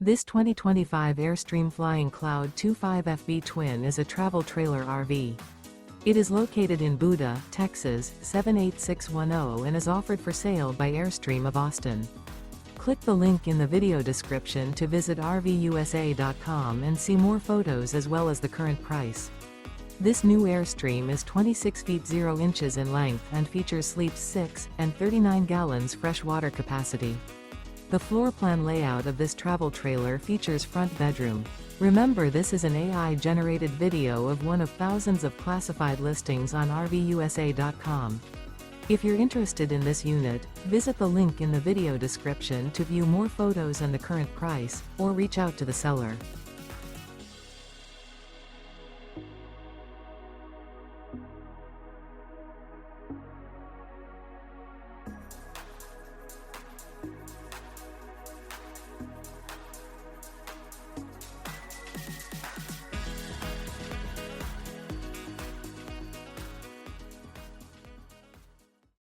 This 2025 Airstream Flying Cloud 25FB Twin is a travel trailer RV. It is located in Buda, Texas, 78610 and is offered for sale by Airstream of Austin. Click the link in the video description to visit RVUSA.com and see more photos as well as the current price. This new Airstream is 26 feet 0 inches in length and features sleeps 6 and 39 gallons fresh water capacity. The floor plan layout of this travel trailer features front bedroom. Remember, this is an AI-generated video of one of thousands of classified listings on RVUSA.com. If you're interested in this unit, visit the link in the video description to view more photos and the current price, or reach out to the seller.